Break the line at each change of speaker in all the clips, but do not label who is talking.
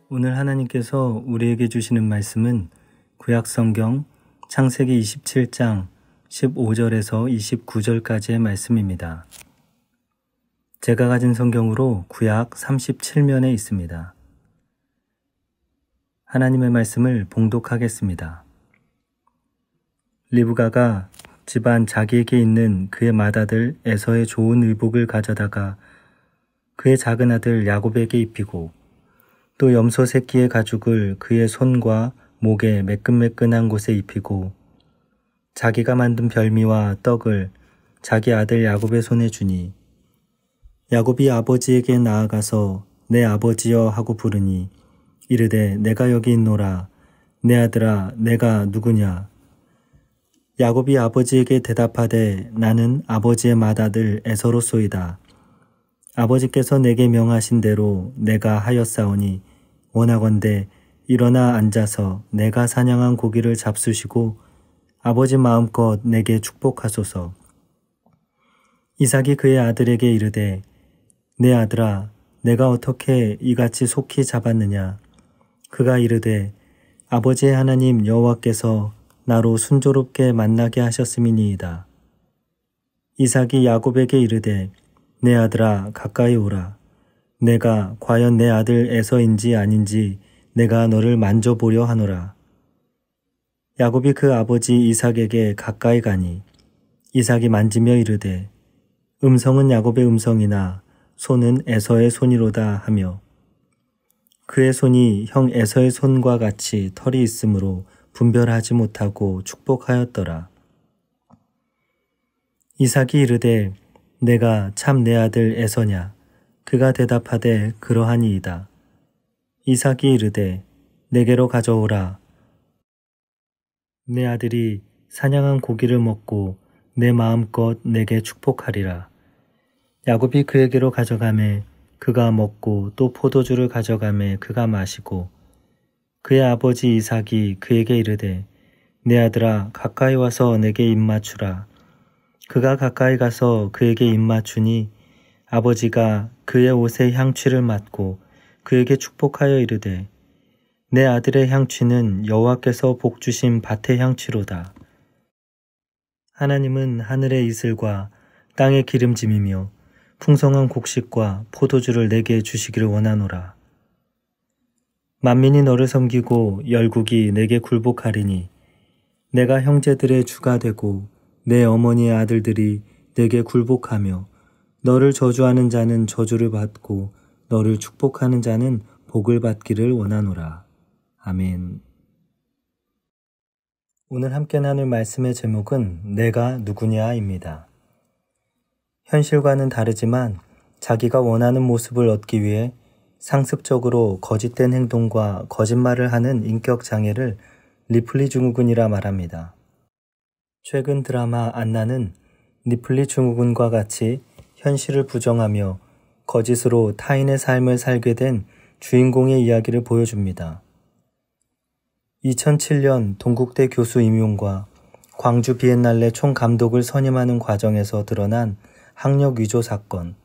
오늘 하나님께서 우리에게 주시는 말씀은 구약성경 창세기 27장 15절에서 29절까지의 말씀입니다. 제가 가진 성경으로 구약 37면에 있습니다. 하나님의 말씀을 봉독하겠습니다. 리브가가 집안 자기에게 있는 그의 맏아들 에서의 좋은 의복을 가져다가 그의 작은 아들 야곱에게 입히고 또 염소 새끼의 가죽을 그의 손과 목에 매끈매끈한 곳에 입히고 자기가 만든 별미와 떡을 자기 아들 야곱의 손에 주니 야곱이 아버지에게 나아가서 내 아버지여 하고 부르니 이르되 내가 여기 있노라. 내 아들아 내가 누구냐. 야곱이 아버지에게 대답하되 나는 아버지의 맏아들 에서로소이다. 아버지께서 내게 명하신 대로 내가 하였사오니 원하건대 일어나 앉아서 내가 사냥한 고기를 잡수시고 아버지 마음껏 내게 축복하소서. 이삭이 그의 아들에게 이르되 내 아들아 내가 어떻게 이같이 속히 잡았느냐. 그가 이르되 아버지의 하나님 여호와께서 나로 순조롭게 만나게 하셨음이니이다. 이삭이 야곱에게 이르되 내 아들아 가까이 오라. 내가 과연 내 아들 에서인지 아닌지 내가 너를 만져보려 하노라. 야곱이 그 아버지 이삭에게 가까이 가니 이삭이 만지며 이르되 음성은 야곱의 음성이나 손은 에서의 손이로다 하며 그의 손이 형 에서의 손과 같이 털이 있으므로 분별하지 못하고 축복하였더라. 이삭이 이르되 내가 참 내 아들 에서냐. 그가 대답하되 그러하니이다. 이삭이 이르되 내게로 가져오라. 내 아들이 사냥한 고기를 먹고 내 마음껏 내게 축복하리라. 야곱이 그에게로 가져가매 그가 먹고 또 포도주를 가져가매 그가 마시고 그의 아버지 이삭이 그에게 이르되 내 아들아 가까이 와서 내게 입맞추라. 그가 가까이 가서 그에게 입맞추니 아버지가 그의 옷에 향취를 맡고 그에게 축복하여 이르되 내 아들의 향취는 여호와께서 복주신 밭의 향취로다. 하나님은 하늘의 이슬과 땅의 기름짐이며 풍성한 곡식과 포도주를 내게 주시기를 원하노라. 만민이 너를 섬기고 열국이 내게 굴복하리니 내가 형제들의 주가 되고 내 어머니의 아들들이 내게 굴복하며 너를 저주하는 자는 저주를 받고 너를 축복하는 자는 복을 받기를 원하노라. 아멘. 오늘 함께 나눌 말씀의 제목은 내가 누구냐입니다. 현실과는 다르지만 자기가 원하는 모습을 얻기 위해 상습적으로 거짓된 행동과 거짓말을 하는 인격 장애를 리플리 증후군이라 말합니다. 최근 드라마 안나는 리플리 증후군과 같이 현실을 부정하며 거짓으로 타인의 삶을 살게 된 주인공의 이야기를 보여줍니다. 2007년 동국대 교수 임용과 광주 비엔날레 총감독을 선임하는 과정에서 드러난 학력 위조 사건.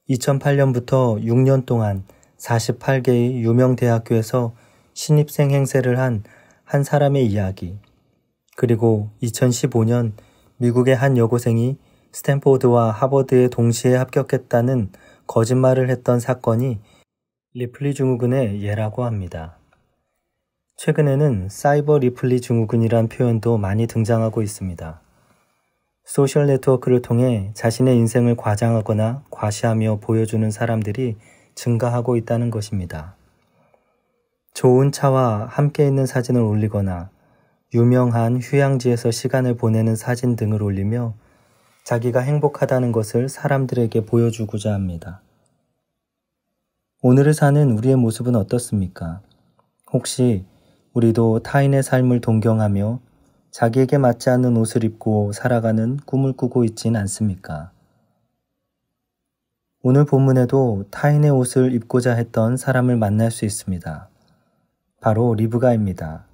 2008년부터 6년 동안 48개의 유명 대학교에서 신입생 행세를 한 사람의 이야기. 그리고 2015년 미국의 한 여고생이 스탠포드와 하버드에 동시에 합격했다는 거짓말을 했던 사건이 리플리 증후군의 예라고 합니다. 최근에는 사이버 리플리 증후군이란 표현도 많이 등장하고 있습니다. 소셜 네트워크를 통해 자신의 인생을 과장하거나 과시하며 보여주는 사람들이 증가하고 있다는 것입니다. 좋은 차와 함께 있는 사진을 올리거나 유명한 휴양지에서 시간을 보내는 사진 등을 올리며 자기가 행복하다는 것을 사람들에게 보여주고자 합니다. 오늘을 사는 우리의 모습은 어떻습니까? 혹시 우리도 타인의 삶을 동경하며 자기에게 맞지 않는 옷을 입고 살아가는 꿈을 꾸고 있진 않습니까? 오늘 본문에도 타인의 옷을 입고자 했던 사람을 만날 수 있습니다. 바로 리브가입니다.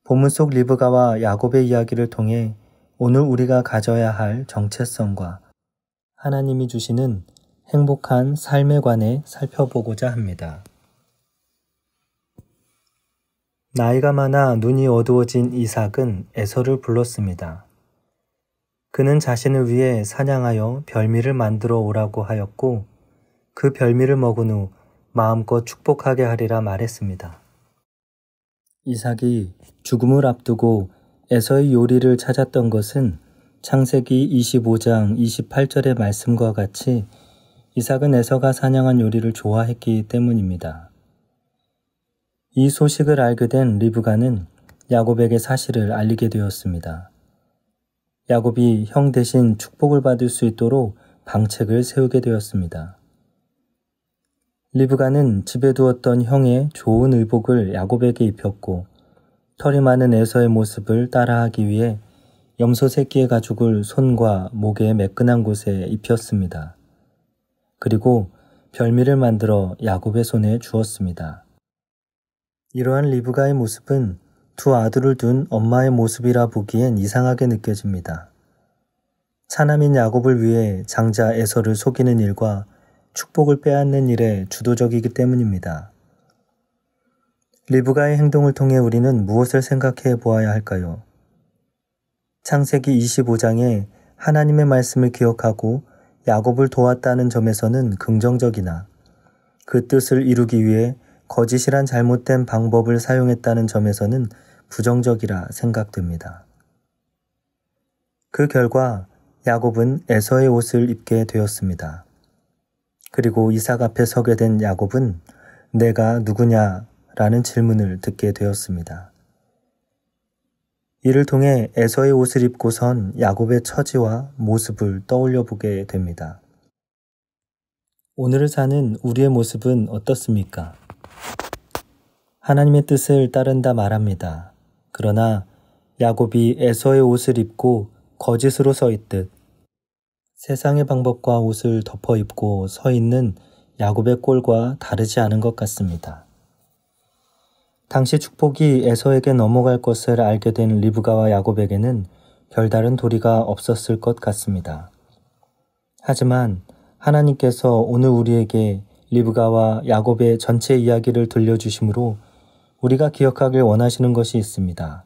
본문 속 리브가와 야곱의 이야기를 통해 오늘 우리가 가져야 할 정체성과 하나님이 주시는 행복한 삶에 관해 살펴보고자 합니다. 나이가 많아 눈이 어두워진 이삭은 에서를 불렀습니다. 그는 자신을 위해 사냥하여 별미를 만들어 오라고 하였고 그 별미를 먹은 후 마음껏 축복하게 하리라 말했습니다. 이삭이 죽음을 앞두고 에서의 요리를 찾았던 것은 창세기 25장 28절의 말씀과 같이 이삭은 에서가 사냥한 요리를 좋아했기 때문입니다. 이 소식을 알게 된 리브가는 야곱에게 사실을 알리게 되었습니다. 야곱이 형 대신 축복을 받을 수 있도록 방책을 세우게 되었습니다. 리브가는 집에 두었던 형의 좋은 의복을 야곱에게 입혔고 털이 많은 에서의 모습을 따라하기 위해 염소 새끼의 가죽을 손과 목의 매끈한 곳에 입혔습니다. 그리고 별미를 만들어 야곱의 손에 주었습니다. 이러한 리브가의 모습은 두 아들을 둔 엄마의 모습이라 보기엔 이상하게 느껴집니다. 차남인 야곱을 위해 장자 에서를 속이는 일과 축복을 빼앗는 일에 주도적이기 때문입니다. 리브가의 행동을 통해 우리는 무엇을 생각해 보아야 할까요? 창세기 25장에 하나님의 말씀을 기억하고 야곱을 도왔다는 점에서는 긍정적이나 그 뜻을 이루기 위해 거짓이란 잘못된 방법을 사용했다는 점에서는 부정적이라 생각됩니다. 그 결과 야곱은 에서의 옷을 입게 되었습니다. 그리고 이삭 앞에 서게 된 야곱은 내가 누구냐라는 질문을 듣게 되었습니다. 이를 통해 에서의 옷을 입고선 야곱의 처지와 모습을 떠올려 보게 됩니다. 오늘을 사는 우리의 모습은 어떻습니까? 하나님의 뜻을 따른다 말합니다. 그러나 야곱이 에서의 옷을 입고 거짓으로 서 있듯 세상의 방법과 옷을 덮어 입고 서 있는 야곱의 꼴과 다르지 않은 것 같습니다. 당시 축복이 에서에게 넘어갈 것을 알게 된 리브가와 야곱에게는 별다른 도리가 없었을 것 같습니다. 하지만 하나님께서 오늘 우리에게 리브가와 야곱의 전체 이야기를 들려주심으로 우리가 기억하길 원하시는 것이 있습니다.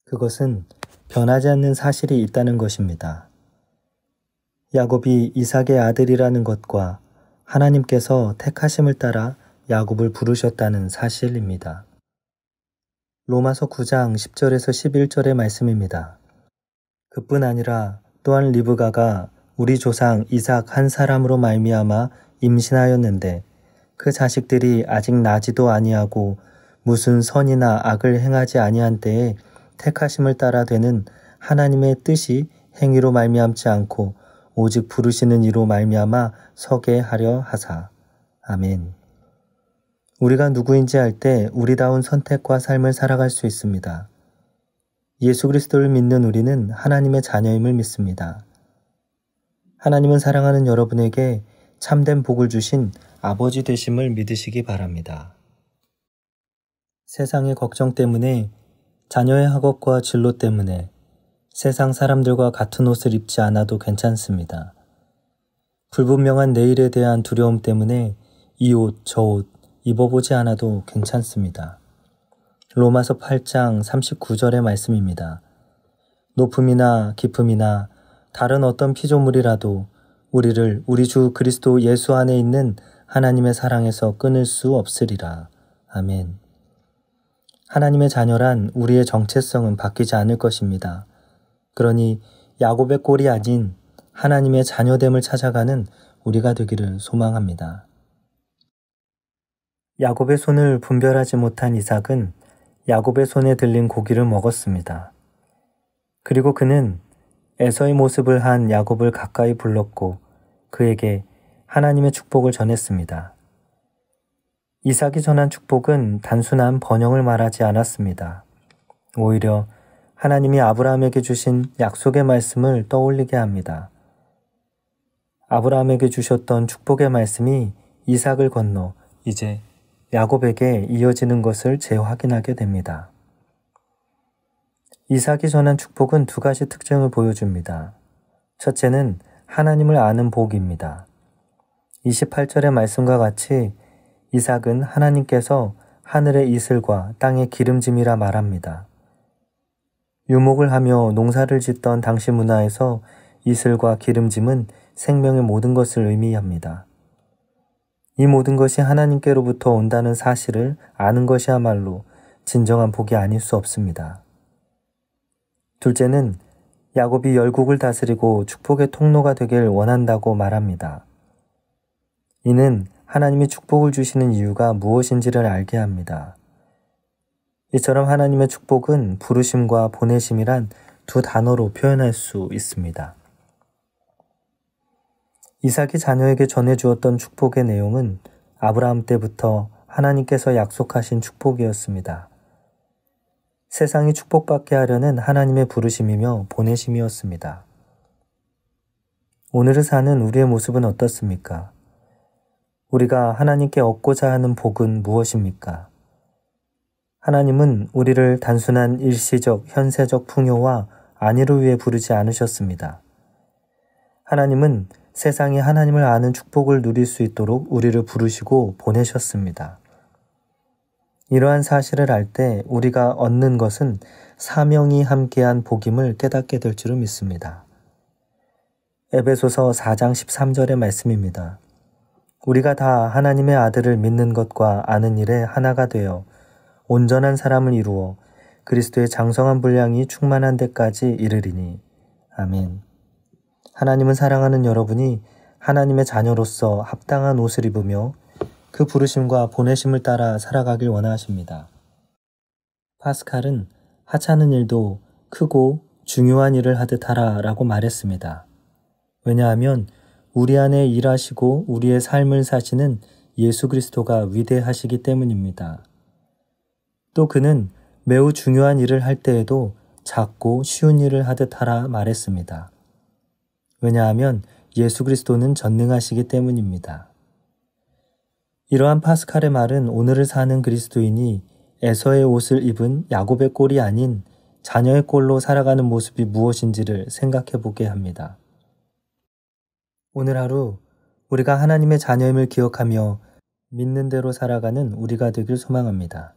그것은 변하지 않는 사실이 있다는 것입니다. 야곱이 이삭의 아들이라는 것과 하나님께서 택하심을 따라 야곱을 부르셨다는 사실입니다. 로마서 9장 10절에서 11절의 말씀입니다. 그뿐 아니라 또한 리브가가 우리 조상 이삭 한 사람으로 말미암아 임신하였는데 그 자식들이 아직 나지도 아니하고 무슨 선이나 악을 행하지 아니한 때에 택하심을 따라 되는 하나님의 뜻이 행위로 말미암지 않고 오직 부르시는 이로 말미암아 서게 하려 하사. 아멘. 우리가 누구인지 알 때 우리다운 선택과 삶을 살아갈 수 있습니다. 예수 그리스도를 믿는 우리는 하나님의 자녀임을 믿습니다. 하나님은 사랑하는 여러분에게 참된 복을 주신 아버지 되심을 믿으시기 바랍니다. 세상의 걱정 때문에, 자녀의 학업과 진로 때문에 세상 사람들과 같은 옷을 입지 않아도 괜찮습니다. 불분명한 내일에 대한 두려움 때문에 이 옷, 저 옷 입어보지 않아도 괜찮습니다. 로마서 8장 39절의 말씀입니다. 높음이나 깊음이나 다른 어떤 피조물이라도 우리를 우리 주 그리스도 예수 안에 있는 하나님의 사랑에서 끊을 수 없으리라. 아멘. 하나님의 자녀란 우리의 정체성은 바뀌지 않을 것입니다. 그러니 야곱의 꼴이 아닌 하나님의 자녀됨을 찾아가는 우리가 되기를 소망합니다. 야곱의 손을 분별하지 못한 이삭은 야곱의 손에 들린 고기를 먹었습니다. 그리고 그는 에서의 모습을 한 야곱을 가까이 불렀고 그에게 하나님의 축복을 전했습니다. 이삭이 전한 축복은 단순한 번영을 말하지 않았습니다. 오히려 하나님이 아브라함에게 주신 약속의 말씀을 떠올리게 합니다. 아브라함에게 주셨던 축복의 말씀이 이삭을 건너 이제 야곱에게 이어지는 것을 재확인하게 됩니다. 이삭이 전한 축복은 두 가지 특징을 보여줍니다. 첫째는 하나님을 아는 복입니다. 28절의 말씀과 같이 이삭은 하나님께서 하늘의 이슬과 땅의 기름짐이라 말합니다. 유목을 하며 농사를 짓던 당시 문화에서 이슬과 기름짐은 생명의 모든 것을 의미합니다. 이 모든 것이 하나님께로부터 온다는 사실을 아는 것이야말로 진정한 복이 아닐 수 없습니다. 둘째는 야곱이 열국을 다스리고 축복의 통로가 되길 원한다고 말합니다. 이는 하나님이 축복을 주시는 이유가 무엇인지를 알게 합니다. 이처럼 하나님의 축복은 부르심과 보내심이란 두 단어로 표현할 수 있습니다. 이삭이 자녀에게 전해주었던 축복의 내용은 아브라함 때부터 하나님께서 약속하신 축복이었습니다. 세상이 축복받게 하려는 하나님의 부르심이며 보내심이었습니다. 오늘을 사는 우리의 모습은 어떻습니까? 우리가 하나님께 얻고자 하는 복은 무엇입니까? 하나님은 우리를 단순한 일시적, 현세적 풍요와 안위를 위해 부르지 않으셨습니다. 하나님은 세상이 하나님을 아는 축복을 누릴 수 있도록 우리를 부르시고 보내셨습니다. 이러한 사실을 알 때 우리가 얻는 것은 사명이 함께한 복임을 깨닫게 될 줄을 믿습니다. 에베소서 4장 13절의 말씀입니다. 우리가 다 하나님의 아들을 믿는 것과 아는 일에 하나가 되어 온전한 사람을 이루어 그리스도의 장성한 분량이 충만한 데까지 이르리니. 아멘. 하나님은 사랑하는 여러분이 하나님의 자녀로서 합당한 옷을 입으며 그 부르심과 보내심을 따라 살아가길 원하십니다. 파스칼은 하찮은 일도 크고 중요한 일을 하듯 하라 라고 말했습니다. 왜냐하면 우리 안에 일하시고 우리의 삶을 사시는 예수 그리스도가 위대하시기 때문입니다. 또 그는 매우 중요한 일을 할 때에도 작고 쉬운 일을 하듯 하라 말했습니다. 왜냐하면 예수 그리스도는 전능하시기 때문입니다. 이러한 파스칼의 말은 오늘을 사는 그리스도인이 에서의 옷을 입은 야곱의 꼴이 아닌 자녀의 꼴로 살아가는 모습이 무엇인지를 생각해 보게 합니다. 오늘 하루 우리가 하나님의 자녀임을 기억하며 믿는 대로 살아가는 우리가 되길 소망합니다.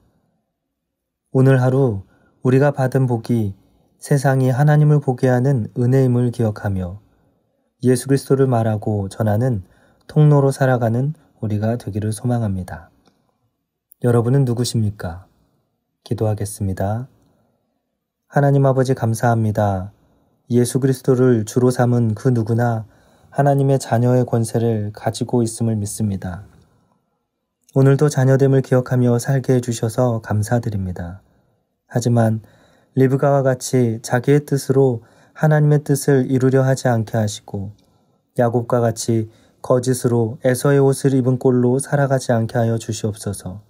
오늘 하루 우리가 받은 복이 세상이 하나님을 보게 하는 은혜임을 기억하며 예수 그리스도를 말하고 전하는 통로로 살아가는 우리가 되기를 소망합니다. 여러분은 누구십니까? 기도하겠습니다. 하나님 아버지 감사합니다. 예수 그리스도를 주로 삼은 그 누구나 하나님의 자녀의 권세를 가지고 있음을 믿습니다. 오늘도 자녀됨을 기억하며 살게 해주셔서 감사드립니다. 하지만 리브가와 같이 자기의 뜻으로 하나님의 뜻을 이루려 하지 않게 하시고 야곱과 같이 거짓으로 에서의 옷을 입은 꼴로 살아가지 않게 하여 주시옵소서.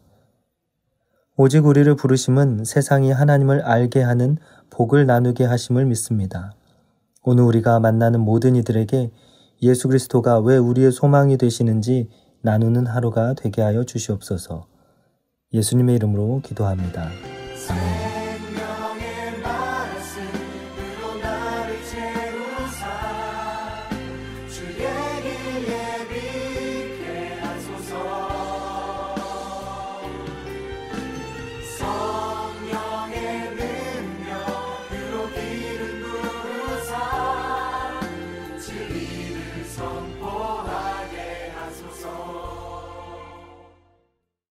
오직 우리를 부르심은 세상이 하나님을 알게 하는 복을 나누게 하심을 믿습니다. 오늘 우리가 만나는 모든 이들에게 예수 그리스도가 왜 우리의 소망이 되시는지 나누는 하루가 되게 하여 주시옵소서. 예수님의 이름으로 기도합니다.